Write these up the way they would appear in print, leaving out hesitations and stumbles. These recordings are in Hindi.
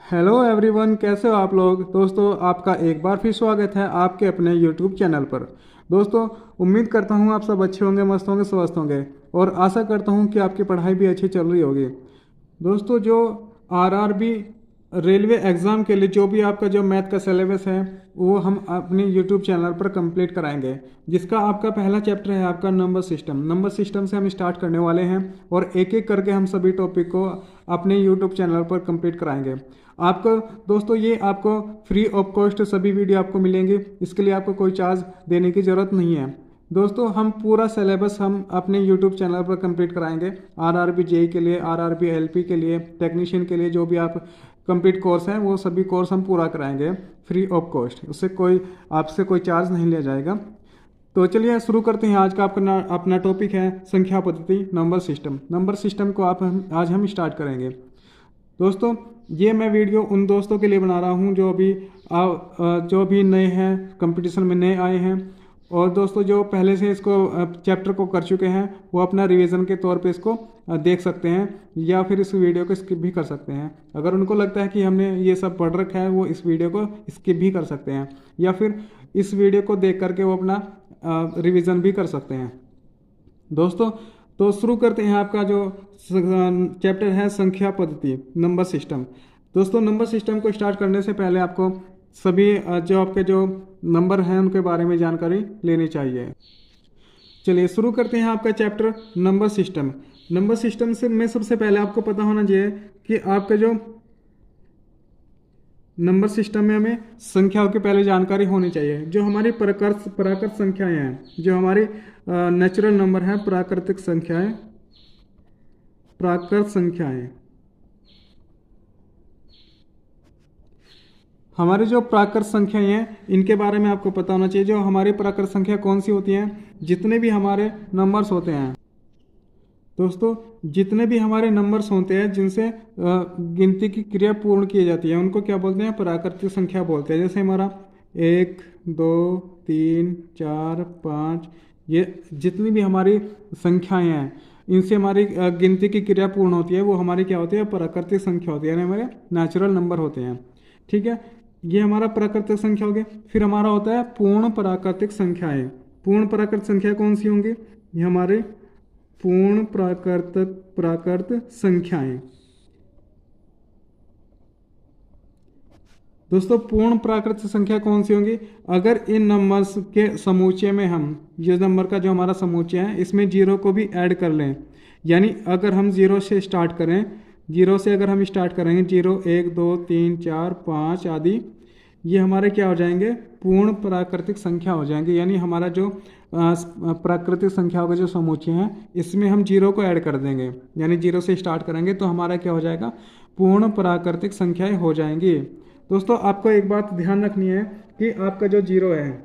हेलो एवरीवन, कैसे हो आप लोग। दोस्तों, आपका एक बार फिर स्वागत है आपके अपने यूट्यूब चैनल पर। दोस्तों, उम्मीद करता हूँ आप सब अच्छे होंगे, मस्त होंगे, स्वस्थ होंगे और आशा करता हूँ कि आपकी पढ़ाई भी अच्छी चल रही होगी। दोस्तों, जो आरआरबी रेलवे एग्ज़ाम के लिए जो भी आपका जो मैथ का सिलेबस है वो हम अपने यूट्यूब चैनल पर कंप्लीट कराएंगे। जिसका आपका पहला चैप्टर है आपका नंबर सिस्टम से हम स्टार्ट करने वाले हैं और एक एक करके हम सभी टॉपिक को अपने यूट्यूब चैनल पर कंप्लीट कराएंगे। आपको दोस्तों, ये आपको फ्री ऑफ कॉस्ट सभी वीडियो आपको मिलेंगे। इसके लिए आपको कोई चार्ज देने की ज़रूरत नहीं है। दोस्तों, हम पूरा सिलेबस हम अपने यूट्यूब चैनल पर कंप्लीट कराएंगे। आरआरबी जेई के लिए, आरआरबी एलपी के लिए, टेक्नीशियन के लिए जो भी आप कंप्लीट कोर्स हैं वो सभी कोर्स हम पूरा कराएंगे फ्री ऑफ कॉस्ट। उससे कोई आपसे कोई चार्ज नहीं लिया जाएगा। तो चलिए शुरू करते हैं। आज का अपना अपना टॉपिक है संख्या पद्धति, नंबर सिस्टम को आज हम स्टार्ट करेंगे। दोस्तों, ये मैं वीडियो उन दोस्तों के लिए बना रहा हूँ जो अभी नए हैं, कंपटीशन में नए आए हैं। और दोस्तों, जो पहले से इसको चैप्टर को कर चुके हैं वो अपना रिवीजन के तौर पे इसको देख सकते हैं या फिर इस वीडियो को स्किप भी कर सकते हैं। अगर उनको लगता है कि हमने ये सब पढ़ रखा है वो इस वीडियो को स्किप भी कर सकते हैं या फिर इस वीडियो को देख करके वो अपना रिवीजन भी कर सकते हैं। दोस्तों, तो शुरू करते हैं आपका जो चैप्टर है संख्या पद्धति, नंबर सिस्टम। दोस्तों, नंबर सिस्टम को स्टार्ट करने से पहले आपको सभी जो आपके जो नंबर हैं उनके बारे में जानकारी लेनी चाहिए। चलिए शुरू करते हैं आपका चैप्टर नंबर सिस्टम से में सबसे पहले आपको पता होना चाहिए कि आपका जो नंबर सिस्टम में हमें संख्याओं की पहले जानकारी होनी चाहिए। जो हमारी प्राकृत संख्याएं हैं, जो हमारी नेचुरल नंबर हैं, प्राकृत संख्याएं हमारी जो प्राकृत संख्याएं हैं इनके बारे में आपको पता होना चाहिए। जो हमारी प्राकृत संख्या कौन सी होती हैं, जितने भी हमारे नंबर्स होते हैं दोस्तों, जितने भी हमारे नंबर्स होते हैं जिनसे गिनती की क्रिया पूर्ण की जाती है उनको क्या बोलते हैं, प्राकृतिक संख्या बोलते हैं। जैसे हमारा 1, 2, 3, 4, 5, ये जितनी भी हमारी संख्याएं हैं इनसे हमारी गिनती की क्रिया पूर्ण होती है, वो हमारी क्या होती है, प्राकृतिक संख्या होती है, यानी हमारे नेचुरल नंबर होते हैं। ठीक है, ये हमारा प्राकृतिक संख्या हो गया। फिर हमारा होता है पूर्ण प्राकृतिक संख्याएं। पूर्ण प्राकृतिक संख्या कौन सी होंगी, ये हमारे पूर्ण प्राकृत संख्याएं। दोस्तों, पूर्ण प्राकृत संख्या कौन सी होंगी, अगर इन नंबर्स के समुच्चय में हम ये नंबर का जो हमारा समुच्चय है इसमें जीरो को भी ऐड कर लें। यानी अगर हम जीरो से स्टार्ट करें, जीरो से अगर हम स्टार्ट करेंगे, 0, 1, 2, 3, 4, 5 आदि, ये हमारे क्या हो जाएंगे, पूर्ण प्राकृतिक संख्या हो जाएंगे। यानी हमारा जो प्राकृतिक संख्याओं का जो समुच्चय है इसमें हम जीरो को ऐड कर देंगे, यानी जीरो से स्टार्ट करेंगे तो हमारा क्या हो जाएगा, पूर्ण प्राकृतिक संख्याएं हो जाएंगी। दोस्तों, आपको एक बात ध्यान रखनी है कि आपका जो जीरो है,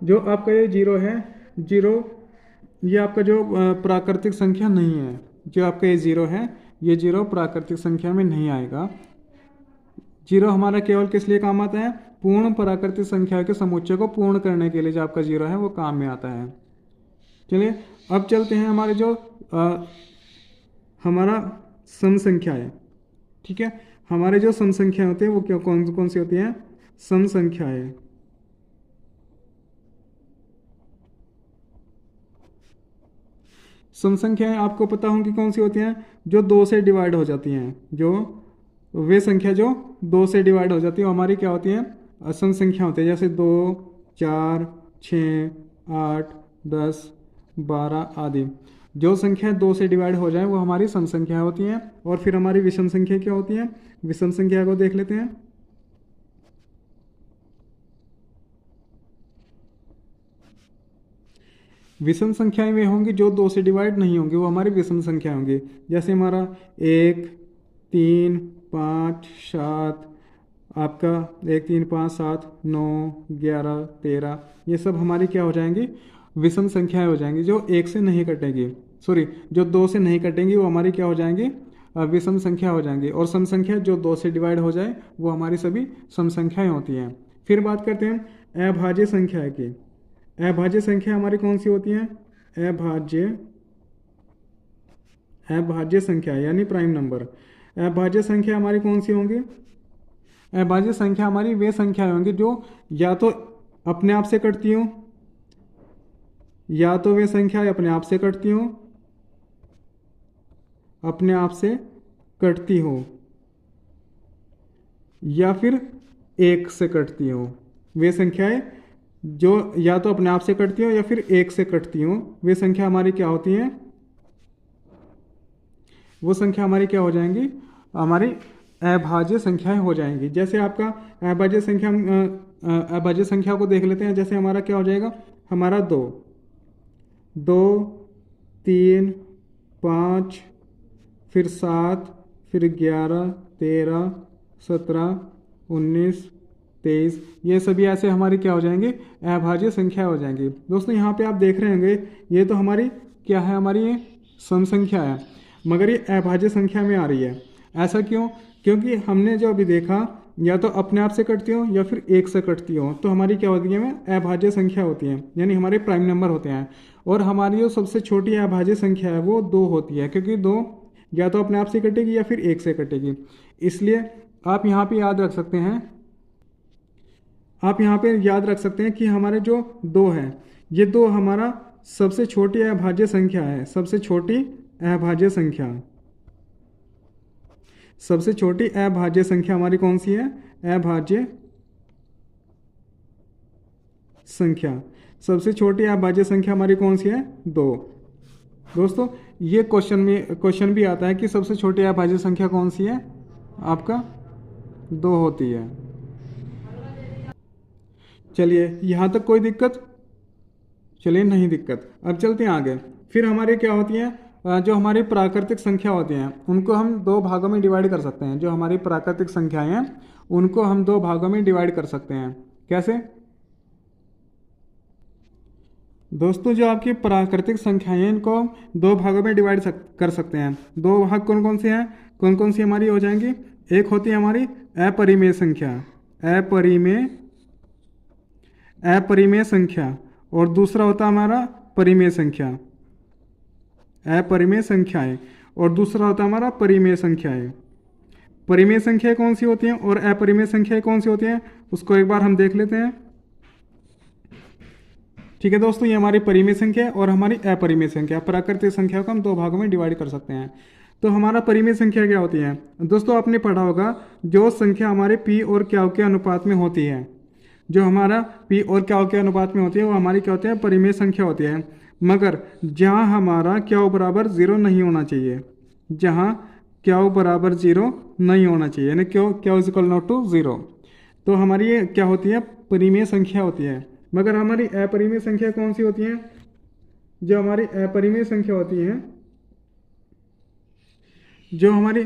जो आपका ये जीरो है, जीरो ये आपका जो प्राकृतिक संख्या नहीं है। जो आपका ये जीरो है, ये जीरो प्राकृतिक संख्या में नहीं आएगा। जीरो हमारा केवल किस लिए काम आता है, पूर्ण प्राकृतिक संख्या के समुच्चय को पूर्ण करने के लिए जो आपका जीरो है वो काम में आता है। चलिए अब चलते हैं हमारे जो हमारा सम संख्या है। ठीक है, हमारे जो सम संख्या होती है वो क्या कौन कौन सी होती हैं, सम संख्याएं। सम संख्याएं आपको पता होंगी कौन सी होती हैं, जो दो से डिवाइड हो जाती हैं। जो वे संख्या जो दो से डिवाइड हो जाती है वो हमारी क्या होती है, असम संख्या होती है। जैसे 2, 4, 6, 8, 10, 12 आदि। जो संख्या दो से डिवाइड हो जाए वो हमारी सम संख्या होती हैं। और फिर हमारी विषम संख्या क्या होती है, विषम संख्या को देख लेते हैं। विषम संख्याएं वे होंगी जो दो से डिवाइड नहीं होंगी, वो हमारी विषम संख्या होंगी। जैसे हमारा 1, 3, 5, 7, आपका 1, 3, 5, 7, 9, 11, 13, ये सब हमारी क्या हो जाएंगी, विषम संख्याएं हो जाएंगी जो एक से नहीं कटेंगी। सॉरी, जो दो से नहीं कटेंगी वो हमारी क्या हो जाएंगी, विषम संख्या हो जाएंगी। और सम संख्या जो दो से डिवाइड हो जाए वो हमारी सभी सम संख्याएं होती हैं। फिर बात करते हैं अभाज्य संख्या की। अभाज्य संख्या हमारी कौन सी होती है, अभाज्य संख्या यानी प्राइम नंबर। अभाज्य संख्या हमारी कौन सी होंगी? अभाज्य संख्या हमारी वे संख्या होंगी जो या तो अपने आप से कटती हो, या तो वे संख्या अपने आप से कटती हो, अपने आप से कटती हो, या फिर एक से कटती हो। वे संख्याएं जो या तो अपने आप से कटती हो या फिर एक से कटती हो, वे संख्या हमारी क्या होती हैं? वो संख्या हमारी क्या हो जाएंगी? हमारी अभाज्य संख्याएं हो जाएंगी। जैसे आपका अभाज्य संख्या को देख लेते हैं। जैसे हमारा क्या हो जाएगा? हमारा 2, 3, 5, फिर 7, फिर 11, 13, 17, 19, 23, ये सभी ऐसे हमारी क्या हो जाएंगे? अभाज्य संख्या हो जाएंगी। दोस्तों यहाँ पे आप देख रहे होंगे ये तो हमारी क्या है? हमारी ये सम संख्या है, मगर ये अभाज्य संख्या में आ रही है। ऐसा क्यों? क्योंकि हमने जो अभी देखा या तो अपने आप से कटती हो या फिर एक से कटती हो, तो हमारी क्या होती है? अभाज्य संख्या होती है, यानी हमारे प्राइम नंबर होते हैं। और हमारी जो सबसे छोटी अभाज्य संख्या है वो 2 होती है, क्योंकि 2 या तो अपने आप से कटेगी या फिर एक से कटेगी। इसलिए आप यहाँ पे याद रख सकते हैं, कि हमारे जो 2 है, ये 2 हमारा सबसे छोटी अभाज्य संख्या है। सबसे छोटी अभाज्य संख्या हमारी कौन सी है? अभाज्य संख्या। सबसे छोटी अभाज्य संख्या हमारी कौन सी है? 2। दोस्तों ये क्वेश्चन भी आता है कि सबसे छोटी अभाज्य संख्या कौन सी है? आपका 2 होती है। चलिए यहाँ तक कोई दिक्कत? चलिए नहीं दिक्कत। अब चलते हैं आगे। फिर हमारी क्या होती हैं? जो हमारी प्राकृतिक संख्या होती हैं उनको हम 2 भागों में डिवाइड कर सकते हैं। जो हमारी प्राकृतिक संख्याएं हैं उनको हम 2 भागों में डिवाइड कर सकते हैं। कैसे? दोस्तों जो आपकी प्राकृतिक संख्याएं हैं इनको 2 भागों में डिवाइड कर सकते हैं। 2 भाग कौन कौन से हैं? कौन कौन सी हमारी हो जाएंगी? एक होती है हमारी अपरिमेय संख्या, अपरिमेय संख्या, और दूसरा होता है हमारा परिमेय संख्या। अपरिमेय संख्याएं और दूसरा होता है हमारा परिमेय संख्याएं। परिमेय संख्याएं कौन सी होती हैं और अपरिमेय संख्याएं कौन सी होती हैं, उसको एक बार हम देख लेते हैं। ठीक है दोस्तों, ये हमारी परिमेय संख्या और हमारी अपरिमेय संख्या। प्राकृतिक संख्या को हम 2 भागों में डिवाइड कर सकते हैं। तो हमारा परिमेय संख्या क्या होती है? दोस्तों आपने पढ़ा होगा जो संख्या हमारे पी और क्यू के अनुपात में होती है, जो हमारा पी और क्यू के अनुपात में होती है वो हमारी क्या होती है? परिमेय संख्या होती है। मगर जहाँ हमारा क्यू बराबर 0 नहीं होना चाहिए, जहाँ क्यू बराबर 0 नहीं होना चाहिए, यानी Q is equal not to 0, तो हमारी ये क्या होती है? परिमेय संख्या होती है। मगर हमारी अपरिमेय संख्या कौन सी होती है? जो हमारी अपरिमेय संख्या होती है, जो हमारी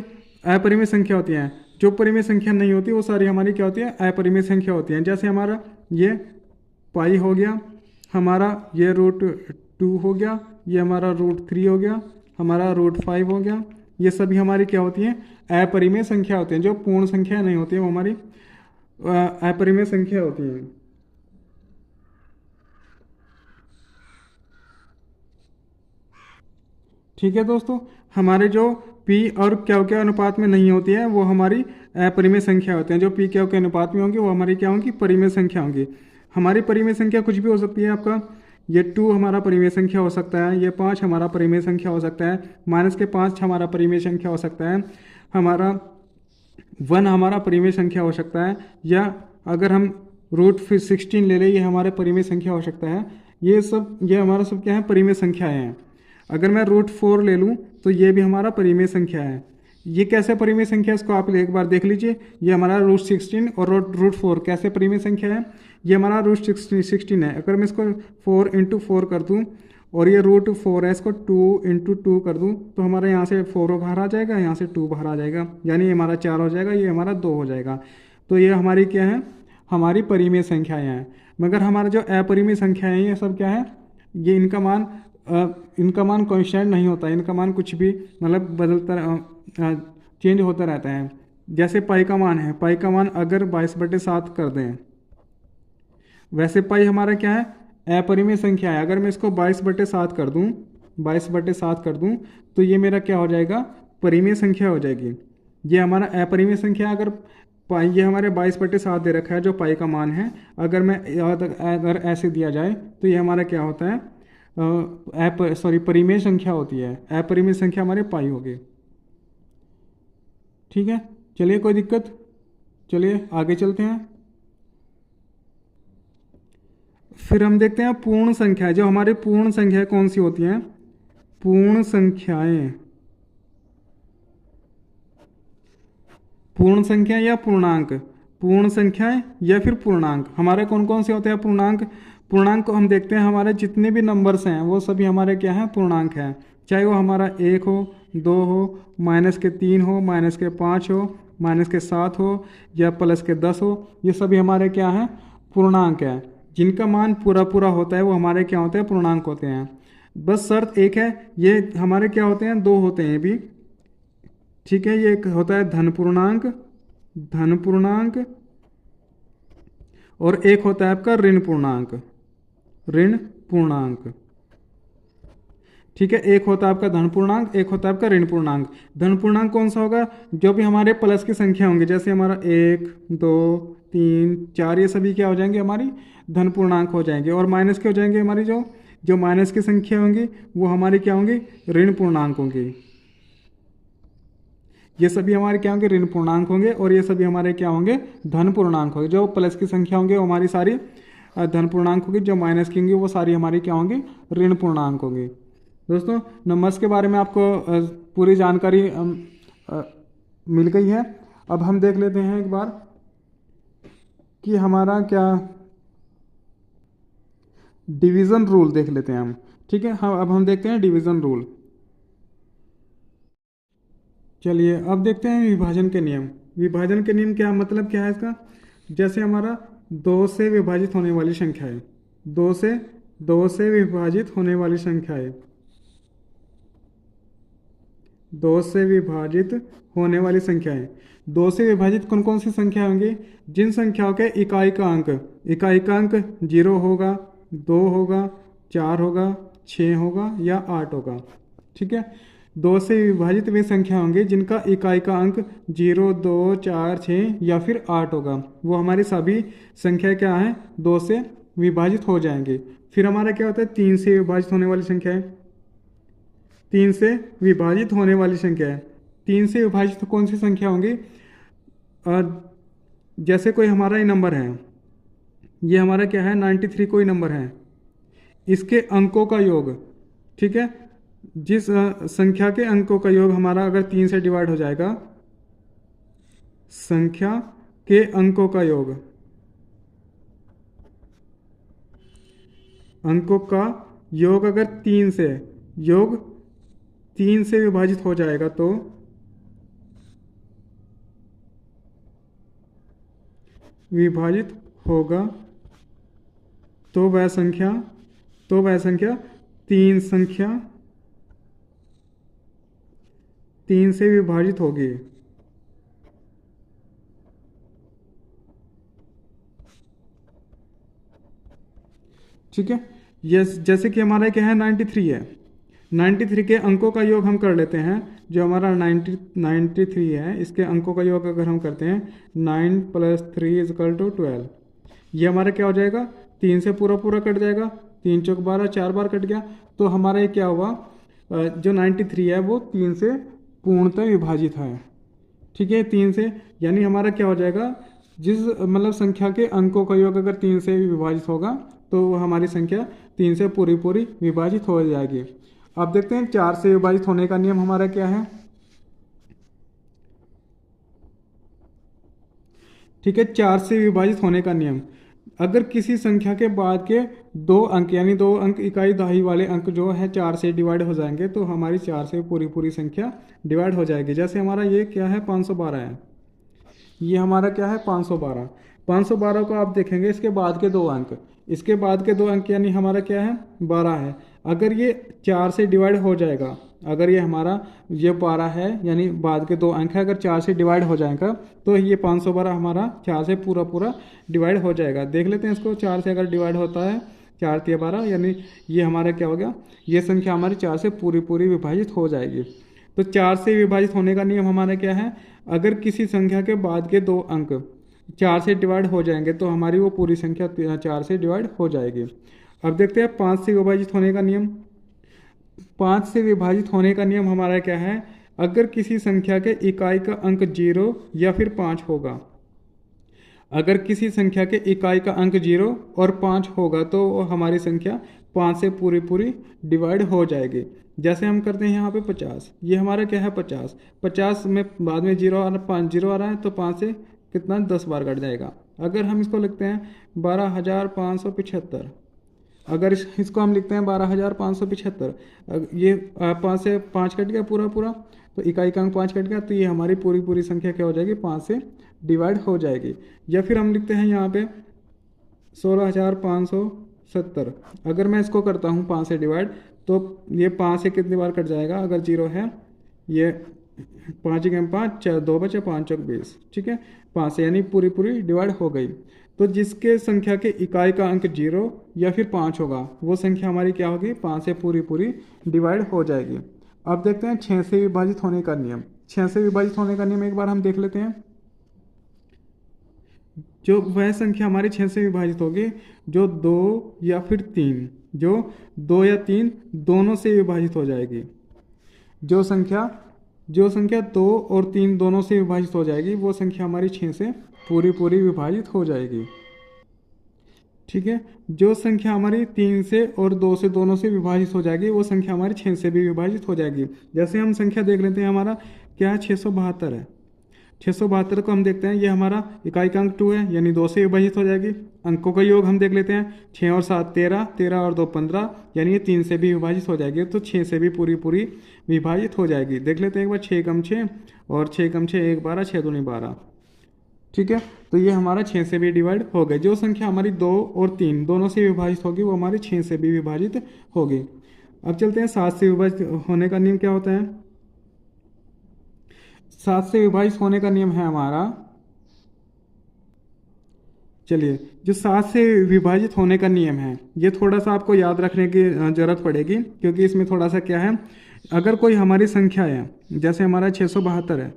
अपरिमेय संख्या होती है, जो परिमेय संख्या नहीं होती वो सारी हमारी क्या होती है? अपरिमेय संख्या होती है। जैसे हमारा ये पाई हो गया, हमारा ये √2 हो गया, ये हमारा √3 हो गया, हमारा √5 हो गया। ये सभी हमारी क्या होती हैं? अपरिमेय संख्या होती हैं। जो पूर्ण संख्या नहीं होती है वो हमारी अपरिमेय संख्या होती है। ठीक है दोस्तों, हमारे जो पी और क्यू के अनुपात में नहीं होती है वो हमारी अपरिमेय संख्या होती हैं। जो पी क्यू के अनुपात में होंगी वो हमारी क्या होंगी? परिमेय संख्या होंगी। हमारी परिमेय संख्या कुछ भी हो सकती है। आपका ये 2 हमारा परिमेय संख्या हो सकता है, ये 5 हमारा परिमेय संख्या हो सकता है, -5 हमारा परिमेय संख्या हो सकता है, हमारा 1 हमारा परिमेय संख्या हो सकता है, या अगर हम √16 ले लें ये हमारे परिमेय संख्या हो सकता है। ये हमारा सब क्या है? परिमेय संख्याएँ हैं। अगर मैं √4 ले लूँ तो ये भी हमारा परिमेय संख्या है। ये कैसे परिमेय संख्या है इसको आप एक बार देख लीजिए। ये हमारा √16 और √4 कैसे परिमेय संख्या है? ये हमारा √16 है। अगर मैं इसको 4 × 4 कर दूँ और ये √4 है, इसको 2 × 2 कर दूँ तो हमारा यहाँ से 4 बाहर आ जाएगा, यहाँ से 2 बाहर आ जाएगा, यानी ये हमारा 4 हो जाएगा, ये हमारा 2 हो जाएगा। तो ये हमारी क्या है? हमारी परिमेय संख्याएँ हैं। मगर हमारा जो अपरिमेय संख्याएँ हैं ये सब क्या है? ये इनका मान कांस्टेंट नहीं होता, इनका मान कुछ भी मतलब बदलता चेंज होता रहता है। जैसे पाई का मान है, पाई का मान अगर 22/7 कर दें, वैसे पाई हमारा क्या है? अपरिमेय संख्या है। अगर मैं इसको 22/7 कर दूं तो ये मेरा क्या हो जाएगा? परिमेय संख्या हो जाएगी। ये हमारा अपरिमेय संख्या, अगर पाई, ये हमारे 22/7 दे रखा है जो पाई का मान है। अगर ऐसे दिया जाए तो ये हमारा क्या होता है, परिमेय संख्या होती है। अपरिमेय संख्या हमारे पाई होगी। ठीक है, चलिए कोई दिक्कत, चलिए आगे चलते हैं। फिर हम देखते हैं पूर्ण संख्या। जो हमारी पूर्ण संख्या कौन सी होती हैं, पूर्ण संख्याएं, पूर्ण संख्या या पूर्णांक, पूर्ण संख्याएं या फिर पूर्णांक, हमारे कौन कौन से होते हैं पूर्णांक। पूर्णांक को हम देखते हैं, हमारे जितने भी नंबर्स हैं वो सभी हमारे क्या हैं, पूर्णांक हैं। चाहे वो हमारा 1 हो, 2 हो, -3 हो, -5 हो, -7 हो या +10 हो, ये सभी हमारे क्या हैं, पूर्णांक हैं। जिनका मान पूरा पूरा होता है वो हमारे क्या होते हैं, पूर्णांक होते हैं। बस शर्त एक है, ये हमारे क्या होते हैं, 2 होते हैं भी। ठीक है, ये एक होता है धन पूर्णांक, धन पूर्णांक, और एक होता है आपका ऋण पूर्णांक, ऋण पूर्णांक। ठीक है, एक होता है आपका धन पूर्णांक, एक होता है आपका ऋण पूर्णांक। धन पूर्णांक कौन सा होगा, जो भी हमारे प्लस की संख्या होंगी, जैसे हमारा 1, 2, 3, 4, ये सभी क्या हो जाएंगे, हमारी धन पूर्णांक हो जाएंगे। और माइनस के हो जाएंगे, हमारी जो माइनस की संख्या होंगी वो हमारी क्या होंगी, ऋण पूर्णांक होंगी। ये सभी हमारे क्या होंगे, ऋण पूर्णांक होंगे, और ये सभी हमारे क्या होंगे, धन पूर्णांक होंगे। जो प्लस की संख्या होंगे वो हमारी सारी धन पूर्णांक होगी, जो माइनस की होंगी वो सारी हमारी क्या होंगी, ऋण पूर्णांक होंगी। दोस्तों, नंबर्स के बारे में आपको पूरी जानकारी मिल गई है। अब हम देख लेते हैं एक बार कि हमारा क्या डिवीज़न रूल देख लेते हैं हम। ठीक है, हाँ, अब हम देखते हैं डिवीज़न रूल। चलिए अब देखते हैं विभाजन के नियम। विभाजन के नियम क्या मतलब, क्या है इसका, जैसे हमारा 2 से विभाजित होने वाली संख्या है, 2 से विभाजित होने वाली संख्या है, 2 से विभाजित होने वाली संख्याएं। 2 से विभाजित कौन कौन सी संख्या होंगी, जिन संख्याओं के इकाई का अंक 0 होगा, 2 होगा, 4 होगा, 6 होगा या 8 होगा। ठीक है, 2 से विभाजित वे संख्या होंगी जिनका इकाई का अंक 0, 2, 4, 6 या फिर 8 होगा। वो हमारी सभी संख्या क्या है, 2 से विभाजित हो जाएंगे। फिर हमारा क्या होता है, 3 से विभाजित होने वाली संख्या है, 3 से विभाजित होने वाली संख्या है। 3 से विभाजित कौन सी संख्या होंगी, जैसे कोई हमारा ये नंबर है, ये हमारा क्या है, 93 कोई नंबर है, इसके अंकों का योग। ठीक है, जिस संख्या के अंकों का योग हमारा अगर 3 से डिवाइड हो जाएगा, संख्या के अंकों का योग, अंकों का योग अगर 3 से विभाजित हो जाएगा तो विभाजित होगा, तो वह संख्या 3 से विभाजित होगी। ठीक है, यस, जैसे कि हमारा क्या है, 93 है, 93 के अंकों का योग हम कर लेते हैं। जो हमारा 93 है, इसके अंकों का योग अगर हम करते हैं, 9 + 3 = 12, ये हमारा क्या हो जाएगा, 3 से पूरा पूरा कट जाएगा, 3 चौक 12, 4 बार कट गया, तो हमारा ये क्या हुआ, जो 93 है वो 3 से पूर्णतः विभाजित है। ठीक है, 3 से, यानी हमारा क्या हो जाएगा, जिस मतलब संख्या के अंकों का योग अगर 3 से विभाजित होगा तो हमारी संख्या 3 से पूरी पूरी विभाजित हो जाएगी। अब देखते हैं 4 से विभाजित होने का नियम हमारा क्या है। ठीक है, 4 से विभाजित होने का नियम, अगर किसी संख्या के बाद के 2 अंक, यानी 2 अंक इकाई दहाई वाले अंक जो है 4 से डिवाइड हो जाएंगे, तो हमारी 4 से पूरी पूरी संख्या डिवाइड हो जाएगी। जैसे हमारा ये क्या है, 512 है, ये हमारा क्या है, 512। 512 को आप देखेंगे, इसके बाद के 2 अंक, इसके बाद के 2 अंक यानी हमारा क्या है, 12 है। अगर ये 4 से डिवाइड हो जाएगा, अगर ये हमारा ये 12 है, यानी बाद के 2 अंक है, अगर 4 से डिवाइड हो जाएगा तो ये 512 हमारा 4 से पूरा पूरा डिवाइड हो जाएगा। देख लेते हैं इसको, 4 से अगर डिवाइड होता है, 4 × 12, यानी ये हमारा क्या हो गया, ये संख्या हमारी 4 से पूरी पूरी विभाजित हो जाएगी। तो 4 से विभाजित होने का नियम हमारा क्या है, अगर किसी संख्या के बाद के दो अंक 4 से डिवाइड हो जाएंगे तो हमारी वो पूरी संख्या 4 से डिवाइड हो जाएगी। अब देखते हैं 5 से विभाजित होने का नियम। 5 से विभाजित होने का नियम हमारा क्या है? अगर किसी संख्या के इकाई का अंक 0 या फिर 5 होगा, अगर किसी संख्या के इकाई का अंक 0 और 5 होगा तो हमारी संख्या 5 से पूरी पूरी डिवाइड हो जाएगी। जैसे हम करते हैं यहाँ पे 50, ये हमारा क्या है 50। 50 में बाद में 0 आ रहा, 5 0 आ रहा है तो 5 से कितना 10 बार कट जाएगा। अगर हम इसको लिखते हैं 12,575, अगर इसको हम लिखते हैं 12,575, ये 5 से 5 कट गया पूरा पूरा, तो इकाई का अंक 5 कट गया, तो ये हमारी पूरी पूरी संख्या क्या हो जाएगी 5 से डिवाइड हो जाएगी। या फिर हम लिखते हैं यहाँ पे 16,570, अगर मैं इसको करता हूँ 5 से डिवाइड तो ये 5 से कितनी बार कट जाएगा? अगर 0 है, ये 5 गेम 5 2 बचे 5 चौक 20, ठीक है, 5 से यानी पूरी पूरी डिवाइड हो गई। तो जिसके संख्या के इकाई का अंक 0 या फिर 5 होगा वो संख्या हमारी क्या होगी? 5 से पूरी पूरी डिवाइड हो जाएगी। अब देखते हैं 6 से विभाजित होने का नियम। 6 से विभाजित होने का नियम एक बार हम देख लेते हैं। जो वह संख्या हमारी 6 से विभाजित होगी जो 2 या फिर 3, जो 2 या 3 दोनों से विभाजित हो जाएगी। जो संख्या 2 और 3 दोनों से विभाजित हो जाएगी वो संख्या हमारी 6 से पूरी पूरी विभाजित हो जाएगी। ठीक है, जो संख्या हमारी 3 से और 2 से दोनों से विभाजित हो जाएगी वो संख्या हमारी 6 से भी विभाजित हो जाएगी। जैसे हम संख्या देख लेते हैं, हमारा क्या है 672 है। 672 को हम देखते हैं, ये हमारा इकाई का अंक 2 है यानी 2 से विभाजित हो जाएगी। अंकों का योग हम देख लेते हैं, 6 और 7 13, 13 और 2 15, यानी ये 3 से भी विभाजित हो जाएगी, तो 6 से भी पूरी पूरी विभाजित हो जाएगी। देख लेते हैं एक बार, 6 कम 6 और 6 कम 6 1 12, 6 दूनी 12। ठीक है, तो ये हमारा 6 से भी डिवाइड हो गए। जो संख्या हमारी 2 और 3 दोनों से विभाजित होगी वो हमारी 6 से भी विभाजित होगी। अब चलते हैं 7 से विभाजित होने का नियम क्या होता है। 7 से विभाजित होने का नियम है हमारा, चलिए जो 7 से विभाजित होने का नियम है ये थोड़ा सा आपको याद रखने की जरूरत पड़ेगी, क्योंकि इसमें थोड़ा सा क्या है, अगर कोई हमारी संख्या है, जैसे हमारा 672 है,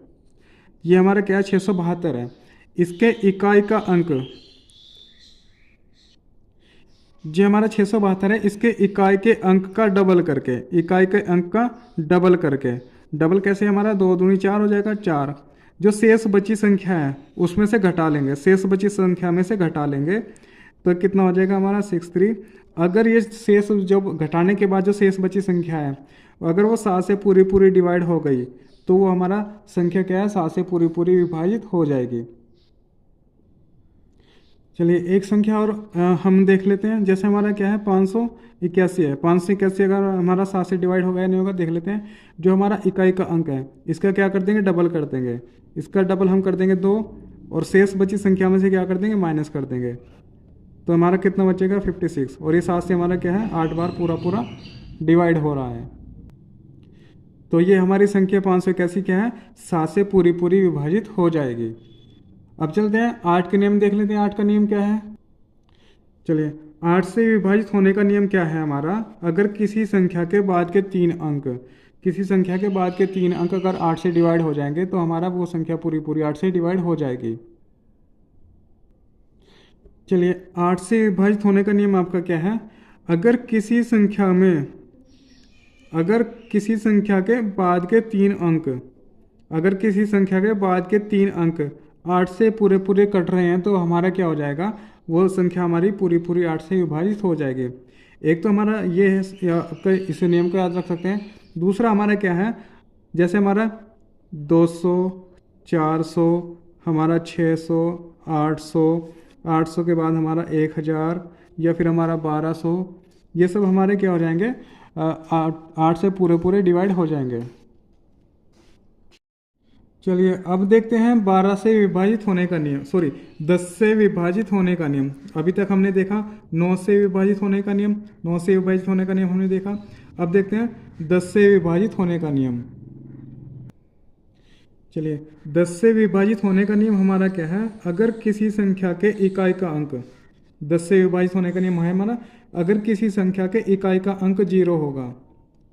ये हमारा क्या है 672 है, इसके इकाई का अंक, जो हमारा 672 है इसके इकाई के अंक का डबल करके, इकाई के अंक का डबल करके, डबल कैसे, हमारा 2 दूनी 4 हो जाएगा 4, जो शेष बची संख्या है उसमें से घटा लेंगे, शेष बची संख्या में से घटा लेंगे तो कितना हो जाएगा हमारा 63। अगर ये शेष जब घटाने के बाद जो शेष बची संख्या है अगर वो 7 से पूरी पूरी डिवाइड हो गई तो वो हमारा संख्या क्या है 7 से पूरी पूरी विभाजित हो जाएगी। चलिए एक संख्या और हम देख लेते हैं, जैसे हमारा क्या है 581 है। 581 अगर हमारा 7 से डिवाइड होगा या नहीं होगा देख लेते हैं। जो हमारा इकाई का अंक है इसका क्या कर देंगे, डबल कर देंगे, इसका डबल हम कर देंगे 2 और शेष बची संख्या में से क्या कर देंगे, माइनस कर देंगे, तो हमारा कितना बचेगा 56। और ये 7 से हमारा क्या है 8 बार पूरा पूरा डिवाइड हो रहा है। तो ये हमारी संख्या 581 क्या है 7 से पूरी पूरी विभाजित हो जाएगी। अब चलते हैं 8 के नियम देख लेते हैं। 8 का नियम क्या है, चलिए 8 से विभाजित होने का नियम क्या है हमारा, अगर किसी संख्या के बाद के 3 अंक, किसी संख्या के बाद के 3 अंक अगर 8 से डिवाइड हो जाएंगे तो हमारा वो संख्या पूरी पूरी 8 से डिवाइड हो जाएगी। चलिए 8 से विभाजित होने का नियम आपका क्या है, अगर किसी संख्या में, अगर किसी संख्या के बाद के 3 अंक, अगर किसी संख्या के बाद के 3 अंक 8 से पूरे पूरे कट रहे हैं तो हमारा क्या हो जाएगा, वो संख्या हमारी पूरी पूरी 8 से विभाजित हो जाएगी। एक तो हमारा ये है, आपका इस नियम को याद रख सकते हैं। दूसरा हमारा क्या है, जैसे हमारा 200, 400, हमारा 600, 800, 800 के बाद हमारा 1000 या फिर हमारा 1200, ये सब हमारे क्या हो जाएंगे 8 से पूरे पूरे डिवाइड हो जाएंगे। चलिए अब देखते हैं 12 से विभाजित होने का नियम, सॉरी 10 से विभाजित होने का नियम। अभी तक हमने देखा 9 से विभाजित होने का नियम, 9 से विभाजित होने का नियम हमने देखा। अब देखते हैं 10 से विभाजित होने का नियम। चलिए 10 से विभाजित होने का नियम हमारा क्या है, अगर किसी संख्या के इकाई का अंक, 10 से विभाजित होने का नियम है हमारा, अगर किसी संख्या के इकाई का अंक 0 होगा,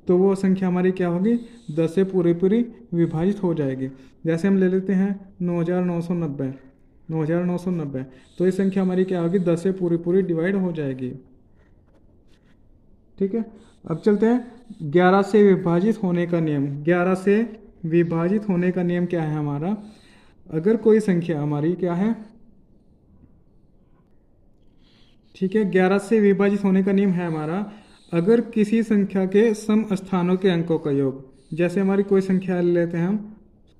तो वो संख्या हमारी क्या होगी, 10 से पूरी पूरी विभाजित हो जाएगी। जैसे हम ले लेते हैं 9990, 9990, तो ये संख्या हमारी क्या होगी, 10 से पूरी पूरी डिवाइड हो जाएगी। ठीक है, अब चलते हैं 11 से विभाजित होने का नियम। 11 से विभाजित होने का नियम क्या है हमारा, अगर कोई संख्या हमारी क्या है, ठीक है, 11 से विभाजित होने का नियम है हमारा, अगर किसी संख्या के सम स्थानों के अंकों का योग, जैसे हमारी कोई संख्या ले लेते हैं हम,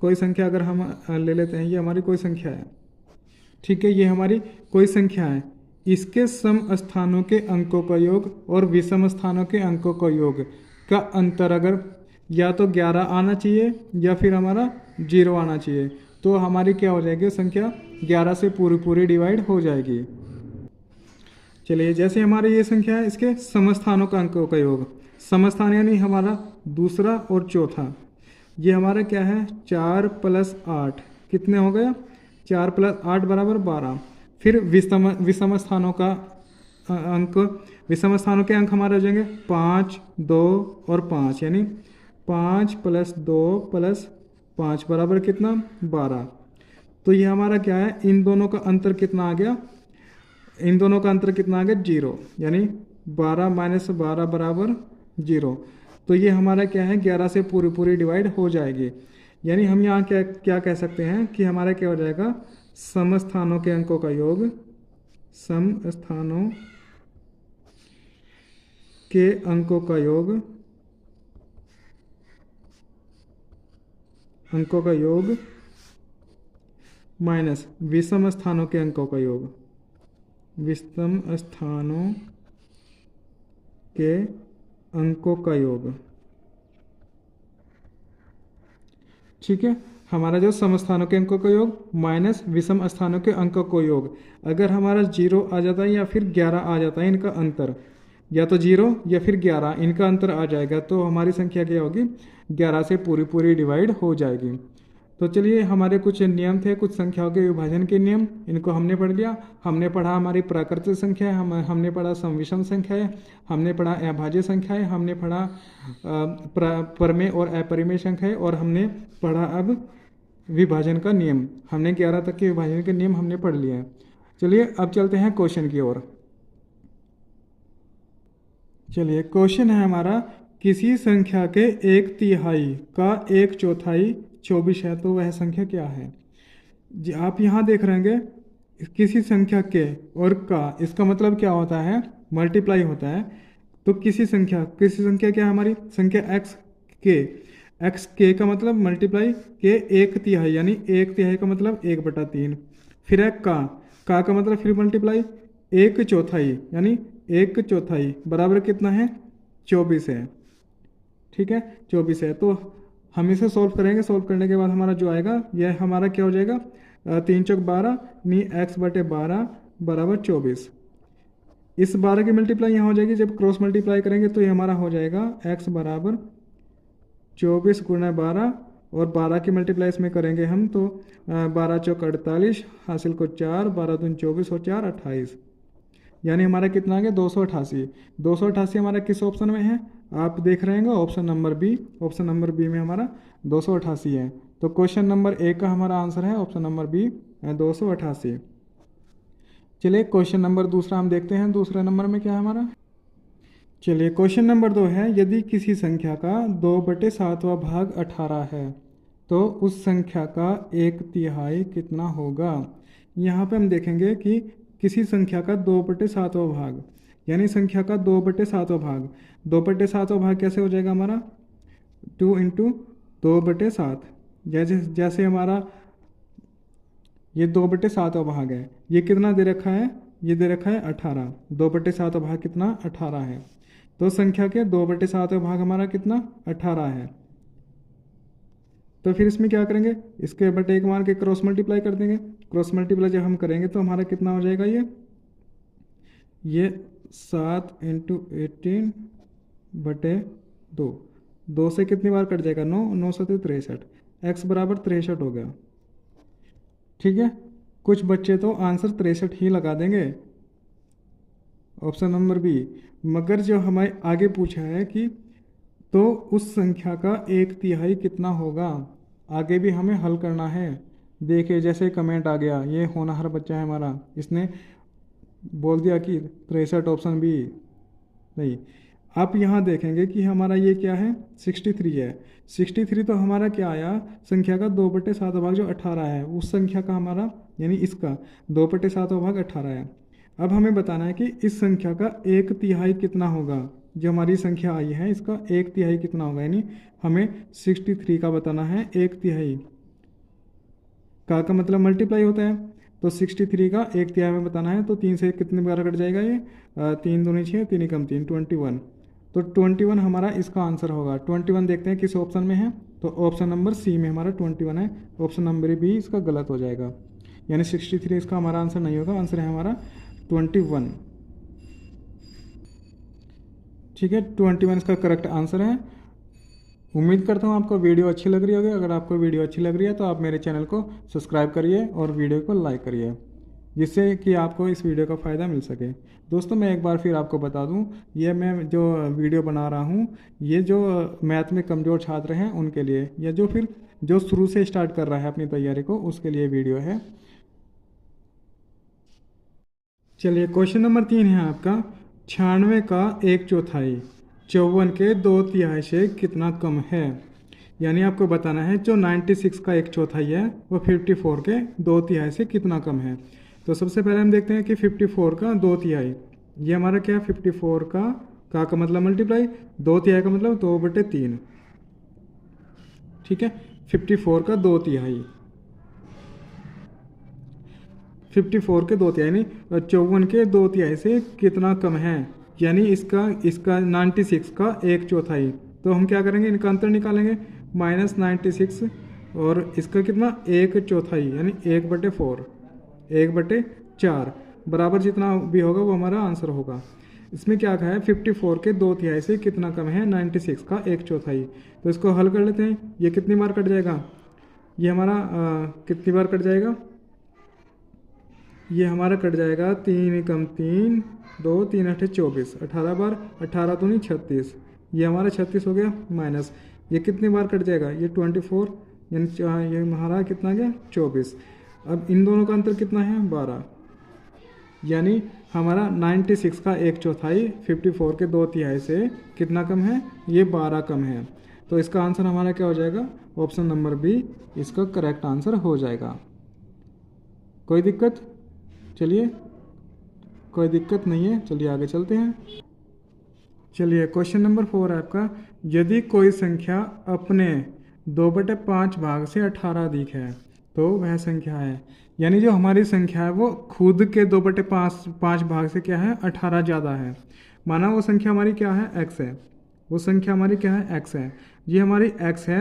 कोई संख्या अगर हम ले लेते हैं, ये हमारी कोई संख्या है, ठीक है, ये हमारी कोई संख्या है, इसके सम स्थानों के अंकों का योग और विषम स्थानों के अंकों का योग का अंतर अगर या तो 11 आना चाहिए या फिर हमारा 0 आना चाहिए, तो हमारी क्या हो जाएगी, संख्या 11 से पूरी पूरी डिवाइड हो जाएगी। चलिए, जैसे हमारी ये संख्या है, इसके समस्थानों का अंकों का योग, समस्थान यानी हमारा दूसरा और चौथा, ये हमारा क्या है, 4 + 8 कितने हो गया, 4 + 8 = 12। फिर विषम स्थानों का अंक, विषम स्थानों के अंक हमारे हो जाएंगे 5, 2 और 5, यानी 5 + 2 + 5 बराबर कितना, 12। तो ये हमारा क्या है, इन दोनों का अंतर कितना आ गया, इन दोनों का अंतर कितना आ गया, 0, यानी 12 - 12 बराबर 0। तो ये हमारा क्या है, 11 से पूरी पूरी डिवाइड हो जाएगी। यानी हम यहाँ क्या क्या कह सकते हैं कि हमारा क्या हो जाएगा, समस्थानों के अंकों का योग, समस्थानों के अंकों का योग, अंकों का योग माइनस विषम स्थानों के अंकों का योग, विषम स्थानों के अंकों का योग। ठीक है, हमारा जो समस्थानों के अंकों का योग माइनस विषम स्थानों के अंकों का योग, अगर हमारा 0 आ जाता है या फिर 11 आ जाता है, इनका अंतर या तो 0 या फिर 11 इनका अंतर आ जाएगा, तो हमारी संख्या क्या होगी, 11 से पूरी पूरी डिवाइड हो जाएगी। तो चलिए, हमारे कुछ नियम थे, कुछ संख्याओं के विभाजन के नियम, इनको हमने पढ़ लिया। हमने पढ़ा हमारी प्राकृतिक संख्या है, हमने पढ़ा सम विषम संख्या है, हमने पढ़ा अभाज्य संख्या है, हमने पढ़ा परमेय और अपरिमेय संख्या है, और हमने पढ़ा अब विभाजन का नियम। हमने 11 तक के विभाजन के नियम हमने पढ़ लिया है। चलिए, अब चलते हैं क्वेश्चन की ओर। चलिए, क्वेश्चन है हमारा, किसी संख्या के 1/3 का 1/4 24 है, तो वह संख्या क्या है। जी, आप यहाँ देख रहे होंगे, किसी संख्या के और का, इसका मतलब क्या होता है, मल्टीप्लाई होता है। तो किसी संख्या क्या है हमारी, संख्या एक्स के का मतलब मल्टीप्लाई के 1/3, यानी 1/3 का मतलब 1/3। फिर है का मतलब फिर मल्टीप्लाई 1/4, यानी 1/4 बराबर कितना है, 24 है। ठीक है, 24 है। तो हम इसे सॉल्व करेंगे, सॉल्व करने के बाद हमारा जो आएगा, यह हमारा क्या हो जाएगा, 3 चौक 12 यानी x/12 बराबर 24। इस 12 की मल्टीप्लाई यहाँ हो जाएगी, जब क्रॉस मल्टीप्लाई करेंगे तो ये हमारा हो जाएगा x बराबर 24 × 12, और 12 की मल्टीप्लाई इसमें करेंगे हम तो 12 चौक 48, हासिल को 4, 12 दूनी 24 और 4 28, यानी हमारा कितना आ गया, 288। 288 हमारा किस ऑप्शन में है, आप देख रहे हैं option number B. Option number B में हमारा 288 है। तो क्वेश्चन नंबर 1 का हमारा आंसर है ऑप्शन नंबर बी, 288। चलिए, क्वेश्चन नंबर दूसरा हम देखते हैं, दूसरे नंबर में क्या है हमारा। चलिए, क्वेश्चन नंबर 2 है, यदि किसी संख्या का 2/7वां भाग 18 है, तो उस संख्या का 1/3 कितना होगा। यहाँ पे हम देखेंगे कि किसी संख्या का 2/7वां भाग, यानी संख्या का 2/7वां भाग, 2/7वां भाग कैसे हो जाएगा हमारा, 2 × 2/7। जैसे हमारा ये 2/7वां भाग है, ये कितना दे रखा है, ये दे रखा है 18। 2/7वां भाग कितना, 18 है। तो संख्या के 2/7वां भाग हमारा कितना, 18 है। तो फिर इसमें क्या करेंगे, इसके बटे 1 मार के क्रॉस मल्टीप्लाई कर देंगे। क्रॉस मल्टीप्लाई जब हम करेंगे तो हमारा कितना हो जाएगा, ये 7 × 18/2, 2 से कितनी बार कट जाएगा, 9, 9 7 63, x बराबर 63 हो गया। ठीक है, कुछ बच्चे तो आंसर 63 ही लगा देंगे, ऑप्शन नंबर बी। मगर जो हमारे आगे पूछा है कि तो उस संख्या का 1/3 कितना होगा। आगे भी हमें हल करना है। देखिए जैसे कमेंट आ गया, ये होनहार बच्चा है हमारा, इसने बोल दिया कि 63 ऑप्शन बी। नहीं, आप यहाँ देखेंगे कि हमारा ये क्या है, 63 है। 63 तो हमारा क्या आया, संख्या का 2/7 भाग जो 18 है, उस संख्या का हमारा यानी इसका 2/7 भाग 18 है। अब हमें बताना है कि इस संख्या का 1/3 कितना होगा। जो हमारी संख्या आई है इसका 1/3 कितना होगा, यानी हमें 63 का बताना है 1/3 का मतलब मल्टीप्लाई होता है। तो 63 का 1/3 में बताना है, तो 3 से कितने बार कट जाएगा ये, 3 दूनी 6, 3 एकम 3, 21। तो 21 हमारा इसका आंसर होगा। 21 देखते हैं किस ऑप्शन में है, तो ऑप्शन नंबर सी में हमारा 21 है। ऑप्शन नंबर बी इसका गलत हो जाएगा, यानी 63 इसका हमारा आंसर नहीं होगा। आंसर है हमारा 21। ठीक है, 21 इसका करेक्ट आंसर है। उम्मीद करता हूँ आपको वीडियो अच्छी लग रही होगी। अगर आपको वीडियो अच्छी लग रही है तो आप मेरे चैनल को सब्सक्राइब करिए और वीडियो को लाइक करिए, जिससे कि आपको इस वीडियो का फ़ायदा मिल सके। दोस्तों मैं एक बार फिर आपको बता दूं, ये मैं जो वीडियो बना रहा हूँ ये जो मैथ में कमज़ोर छात्र हैं उनके लिए, या जो फिर जो शुरू से स्टार्ट कर रहा है अपनी तैयारी को, उसके लिए वीडियो है। चलिए क्वेश्चन नंबर 3 है आपका, 96 का 1/4 54 के 2/3 से कितना कम है। यानी आपको बताना है जो 96 का 1/4 है वो 54 के 2/3 से कितना कम है। तो सबसे पहले हम देखते हैं कि 54 का 2/3, ये हमारा क्या है, 54 का मतलब मल्टीप्लाई, 2/3 का मतलब 2/3। ठीक है, 54 का 2/3, 54 के 2/3 यानी 54 के 2/3 से कितना कम है। यानी इसका इसका 96 का 1/4। तो हम क्या करेंगे, इनका अंतर निकालेंगे, -96 और इसका कितना 1/4 यानी 1/4, 1/4 बराबर जितना भी होगा वो हमारा आंसर होगा। इसमें क्या कहा है, 54 के 2/3 से कितना कम है 96 का 1/4। तो इसको हल कर लेते हैं। ये कितनी बार कट जाएगा, ये हमारा कितनी बार कट जाएगा, ये हमारा कट जाएगा 3 एकम 3, 2 3 8 24, 18 बार, 18 दूनी 36, ये हमारा 36 हो गया। माइनस ये कितनी बार कट जाएगा, ये 24, यानी ये हमारा कितना गया 24। अब इन दोनों का अंतर कितना है 12, यानी हमारा 96 का 1/4 54 के 2/3 से कितना कम है, ये 12 कम है। तो इसका आंसर हमारा क्या हो जाएगा, ऑप्शन नंबर बी इसका करेक्ट आंसर हो जाएगा। कोई दिक्कत, चलिए कोई दिक्कत नहीं है, चलिए आगे चलते हैं। चलिए क्वेश्चन नंबर 4 है आपका, यदि कोई संख्या अपने 2/5 भाग से 18 अधिक है तो वह संख्या है। यानी जो हमारी संख्या है वो खुद के 2/5 भाग से क्या है 18 ज़्यादा है। माना वो संख्या हमारी क्या है x है, वो संख्या हमारी क्या है x है, ये हमारी x है।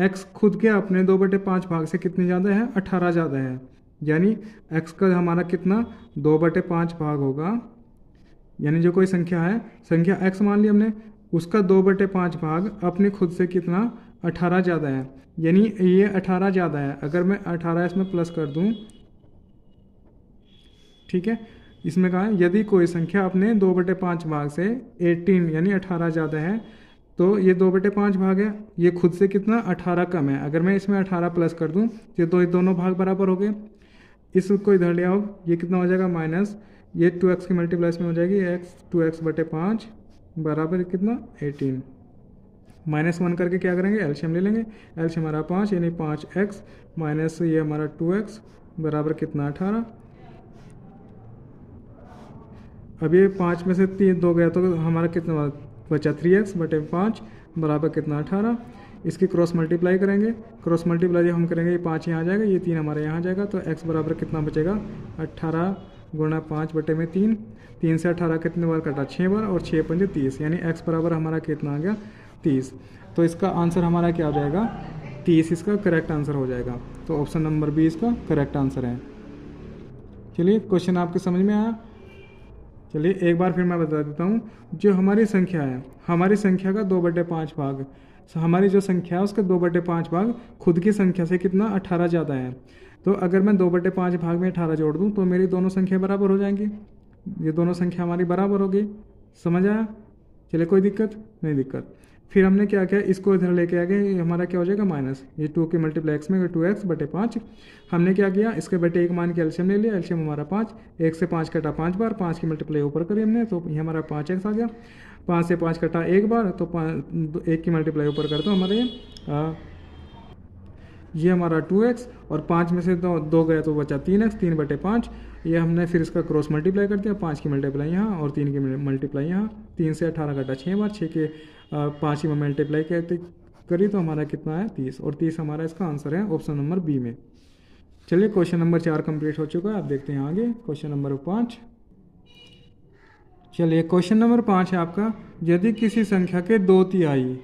x खुद के अपने 2/5 भाग से कितनी ज़्यादा है 18 ज़्यादा है। यानी x का हमारा कितना 2/5 भाग होगा। यानी जो कोई संख्या है, संख्या x मान ली हमने, उसका 2/5 भाग अपने खुद से कितना 18 ज़्यादा है। यानी ये 18 ज़्यादा है। अगर मैं 18 इसमें प्लस कर दूं, ठीक है, इसमें कहा है यदि कोई संख्या अपने 2/5 भाग से 18 यानी 18 ज़्यादा है, तो ये 2/5 भाग है, ये खुद से कितना 18 कम है। अगर मैं इसमें 18 प्लस कर दूं, ये दोनों भाग बराबर हो गए। इसको इधर ले आओ, ये कितना हो जाएगा माइनस, ये 2x की मल्टीप्लाइस में हो जाएगी x, 2x/5 बराबर कितना 18। -1 करके क्या करेंगे, एलसीएम ले लेंगे। एलसीएम हमारा 5 यानी 5x माइनस ये हमारा 2x बराबर कितना 18। अब ये 5 में से 3 2 गया तो हमारा कितना बचा 3x/5 बराबर कितना 18। इसकी क्रॉस मल्टीप्लाई करेंगे, क्रॉस मल्टीप्लाई हम करेंगे, ये 5 यहाँ आ जाएगा, ये 3 हमारे यहाँ आ जाएगा। तो x बराबर कितना बचेगा 18 गुणा 5/3। 3 से 18 कितने बार कटा 6 बार, और 6 पंजे 30, यानी x बराबर हमारा कितना आ गया 30। तो इसका आंसर हमारा क्या हो जाएगा 30, इसका करेक्ट आंसर हो जाएगा। तो ऑप्शन नंबर बी इसका करेक्ट आंसर है। चलिए क्वेश्चन आपके समझ में आया। चलिए एक बार फिर मैं बता देता हूँ, जो हमारी संख्या है, हमारी संख्या का 2/5 भाग, हमारी जो संख्या है उसका 2/5 भाग खुद की संख्या से कितना 18 ज़्यादा है। तो अगर मैं 2/5 भाग में 18 जोड़ दूँ तो मेरी दोनों संख्या बराबर हो जाएंगी, ये दोनों संख्या हमारी बराबर होगी। समझ आया, चलिए कोई दिक्कत नहीं, दिक्कत। फिर हमने क्या किया, इसको इधर लेके आ गए, हमारा क्या हो जाएगा माइनस, ये 2 के मल्टीप्लाई एक्स में 2x बटे 5। हमने क्या किया, इसके बटे 1 मान के एलसीएम ले लिया, एलसीएम हमारा 5, 1 से 5 कटा 5 बार, 5 की मल्टीप्लाई ऊपर करी हमने तो ये हमारा 5x आ गया। 5 से 5 कटा 1 बार तो 1 की मल्टीप्लाई ऊपर कर दो, हमारे ये हमारा 2x और 5 में से 2 गया तो बचा 3x, 3 बटे 5। ये हमने फिर इसका क्रॉस मल्टीप्लाई कर दिया, 5 की मल्टीप्लाई यहाँ और 3 की मल्टीप्लाई यहाँ। 3 से 18 कटा 6 बार, 6 के 5 की मल्टीप्लाई करी तो हमारा कितना है 30, और 30 हमारा इसका आंसर है ऑप्शन नंबर बी में। चलिए क्वेश्चन नंबर 4 कंप्लीट हो चुका है, आप देखते हैं आगे क्वेश्चन नंबर 5। चलिए क्वेश्चन नंबर 5 है आपका, यदि किसी संख्या के 2/3।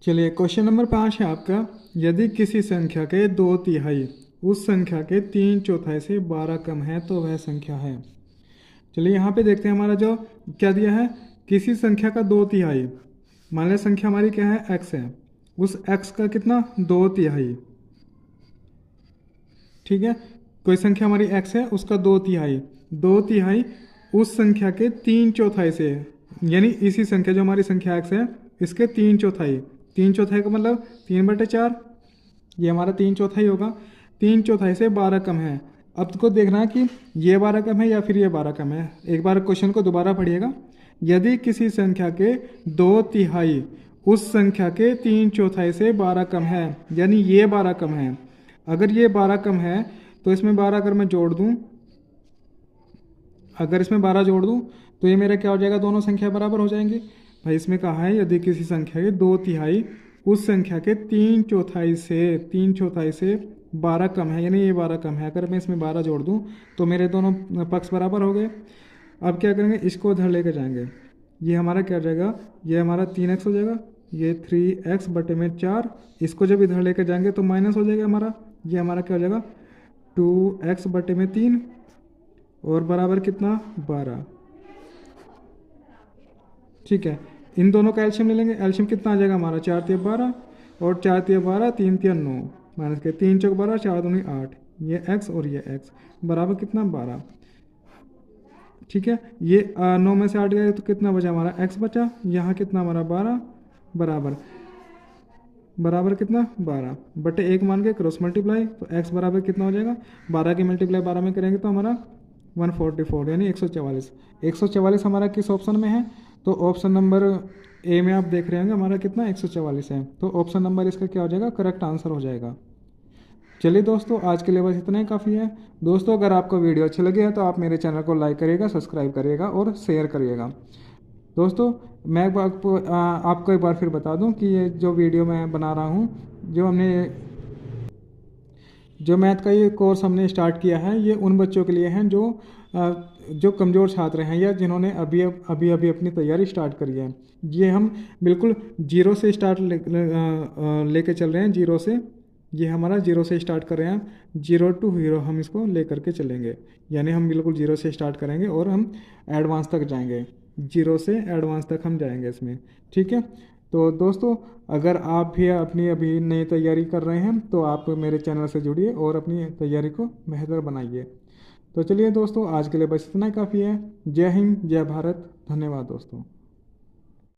चलिए क्वेश्चन नंबर 5 है आपका, यदि किसी संख्या के 2/3 उस संख्या के 3/4 से 12 कम है तो वह संख्या है। चलिए यहाँ पे देखते हैं, हमारा जो क्या दिया है, किसी संख्या का 2/3, मान लिया संख्या हमारी क्या है x है, उस x का कितना 2/3, ठीक है। कोई संख्या हमारी x है, उसका 2/3 उस संख्या के 3/4 से, यानी इसी संख्या जो हमारी संख्या x है इसके 3/4, 3/4 का मतलब 3/4, ये हमारा 3/4 होगा। 3/4 से 12 कम है। अब तुमको देखना है कि ये 12 कम है या फिर ये 12 कम है। एक बार क्वेश्चन को दोबारा पढ़िएगा, यदि किसी संख्या के 2/3 उस संख्या के 3/4 से 12 कम है, यानी ये 12 कम है। अगर ये 12 कम है तो इसमें 12 अगर मैं जोड़ दूं, अगर इसमें 12 जोड़ दूं तो ये मेरा क्या हो जाएगा, दोनों संख्या बराबर हो जाएंगी। भाई इसमें कहा है यदि किसी संख्या के 2/3 उस संख्या के 3/4 से 12 कम है, यानी ये 12 कम है। अगर मैं इसमें 12 जोड़ दूं तो मेरे दोनों पक्ष बराबर हो गए। अब क्या करेंगे, इसको इधर लेकर जाएंगे, ये हमारा क्या हो जाएगा, ये हमारा 3x हो जाएगा, ये 3x बटे में 4। इसको जब इधर लेकर जाएंगे तो माइनस हो जाएगा हमारा, ये हमारा क्या हो जाएगा 2x बटे में 3 और बराबर कितना 12, ठीक है। इन दोनों का एलसीएम ले लेंगे, एलसीएम कितना आ जाएगा हमारा 4 × 12 और 4 × 12 3 × 9 माइनस के 3 × 12 4 × 2 8, ये x और ये x बराबर कितना 12, ठीक है। ये 9 में से 8 गए तो कितना बचा हमारा x बचा, यहाँ कितना हमारा 12 बराबर कितना 12 बटे 1 मान के क्रॉस मल्टीप्लाई तो x बराबर कितना हो जाएगा, 12 की मल्टीप्लाई 12 में करेंगे तो हमारा 144 यानी 144। 144 हमारा किस ऑप्शन में है, तो ऑप्शन नंबर ए में आप देख रहे होंगे हमारा कितना 144 है, तो ऑप्शन नंबर इसका क्या हो जाएगा, करेक्ट आंसर हो जाएगा। चलिए दोस्तों आज के लिए बस इतना ही काफ़ी है। दोस्तों अगर आपको वीडियो अच्छी लगी है तो आप मेरे चैनल को लाइक करिएगा, सब्सक्राइब करिएगा और शेयर करिएगा। दोस्तों मैं आपको एक बार फिर बता दूं कि ये जो वीडियो मैं बना रहा हूं, जो मैथ का ये कोर्स हमने स्टार्ट किया है, ये उन बच्चों के लिए हैं जो कमज़ोर छात्र हैं या जिन्होंने अभी अपनी तैयारी स्टार्ट करी है। ये हम बिल्कुल जीरो से स्टार्ट लेके चल रहे हैं, जीरो से, ये हमारा जीरो से स्टार्ट कर रहे हैं, 0 to हीरो हम इसको ले करके चलेंगे। यानी हम बिल्कुल जीरो से स्टार्ट करेंगे और हम एडवांस तक जाएंगे, जीरो से एडवांस तक हम जाएंगे इसमें, ठीक है। तो दोस्तों अगर आप भी अपनी अभी नई तैयारी कर रहे हैं तो आप मेरे चैनल से जुड़िए और अपनी तैयारी को बेहतर बनाइए। तो चलिए दोस्तों आज के लिए बस इतना ही काफ़ी है। जय हिंद, जय भारत, धन्यवाद दोस्तों।